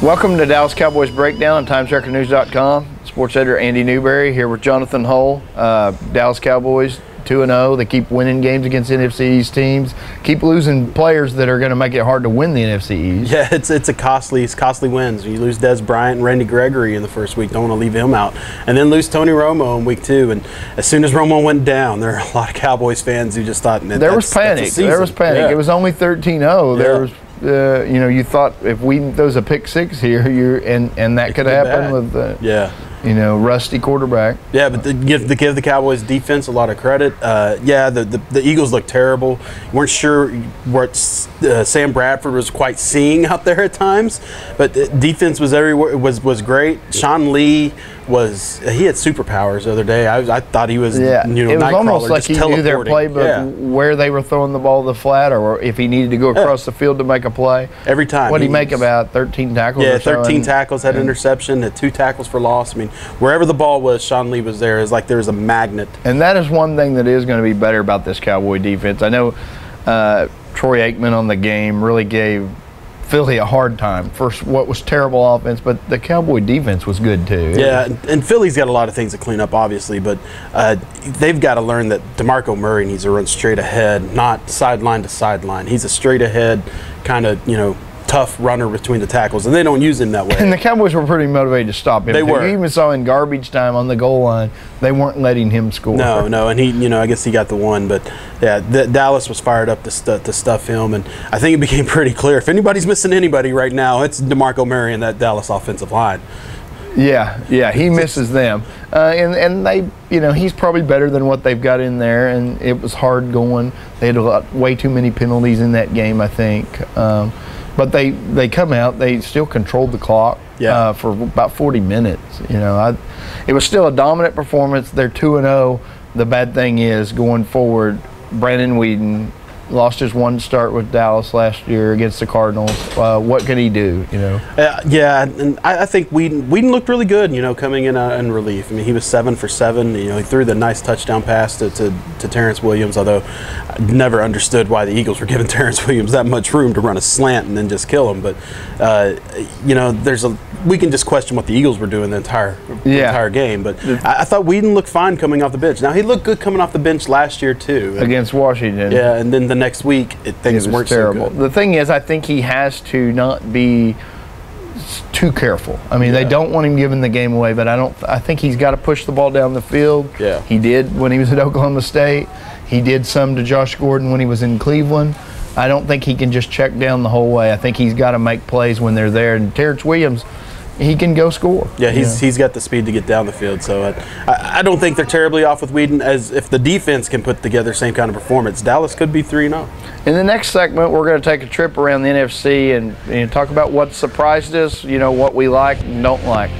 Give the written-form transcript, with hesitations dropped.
Welcome to Dallas Cowboys Breakdown on TimesRecordNews.com. Sports editor Andy Newberry here with Jonathan Hull. Dallas Cowboys 2-0. They keep winning games against NFC East teams. Keep losing players that are going to make it hard to win the NFC East. Yeah, it's a costly wins. You lose Des Bryant and Randy Gregory in the first week. Don't want to leave him out. And then lose Tony Romo in week 2. And as soon as Romo went down, there are a lot of Cowboys fans who just thought there was panic. There was panic. Yeah. It was only 13-0. There was. You thought if Weeden throws a pick six here, and that could happen with rusty quarterback. Yeah, but give the Cowboys defense a lot of credit. The Eagles looked terrible. You weren't sure what Sam Bradford was quite seeing out there at times, but defense was everywhere. Was great. Sean Lee he had superpowers the other day. I thought he was it was almost like he knew their playbook, where they were throwing the ball to the flat, or if he needed to go across the field to make a play. Every time. What did he make, about 13 tackles? Yeah, or so? 13 tackles, had an interception, had 2 tackles for loss. I mean, wherever the ball was, Sean Lee was there. It's like there was a magnet. And that is one thing that is going to be better about this Cowboy defense. I know Troy Aikman on the game really gave Philly a hard time for what was terrible offense, but the Cowboy defense was good too. Yeah, and Philly's got a lot of things to clean up, obviously, but they've got to learn that DeMarco Murray needs to run straight ahead, not sideline to sideline. He's a straight ahead kind of, tough runner between the tackles, and they don't use him that way. And the Cowboys were pretty motivated to stop him. They were. You even saw in garbage time on the goal line, they weren't letting him score. No, and he, I guess he got the one, but yeah, Dallas was fired up to stuff him, and I think it became pretty clear if anybody's missing anybody right now, it's DeMarco Murray and that Dallas offensive line. Yeah, he misses them, and they, he's probably better than what they've got in there, and it was hard going. They had way too many penalties in that game, I think. But they come out, they still controlled the clock for about 40 minutes. It was still a dominant performance. They're 2-0. The bad thing is, going forward, Brandon Weeden lost his one start with Dallas last year against the Cardinals. What can he do? And I think Weeden looked really good. Coming in relief. I mean, he was 7 for 7. He threw the nice touchdown pass to Terrence Williams. Although I never understood why the Eagles were giving Terrence Williams that much room to run a slant and then just kill him. But we can just question what the Eagles were doing the entire game. But I thought Weeden looked fine coming off the bench. Now he looked good coming off the bench last year too against Washington. Yeah, and then the next week things weren't terrible. So good. The thing is, I think he has to not be too careful. I mean, they don't want him giving the game away, but I think he's got to push the ball down the field. Yeah. He did when he was at Oklahoma State. He did some to Josh Gordon when he was in Cleveland. I don't think he can just check down the whole way. I think he's got to make plays when they're there. And Terrence Williams, he can go score. Yeah, he's got the speed to get down the field. So I don't think they're terribly off with Weeden. As if the defense can put together same kind of performance, Dallas could be 3-0. In the next segment, we're going to take a trip around the NFC and talk about what surprised us, what we like and don't like.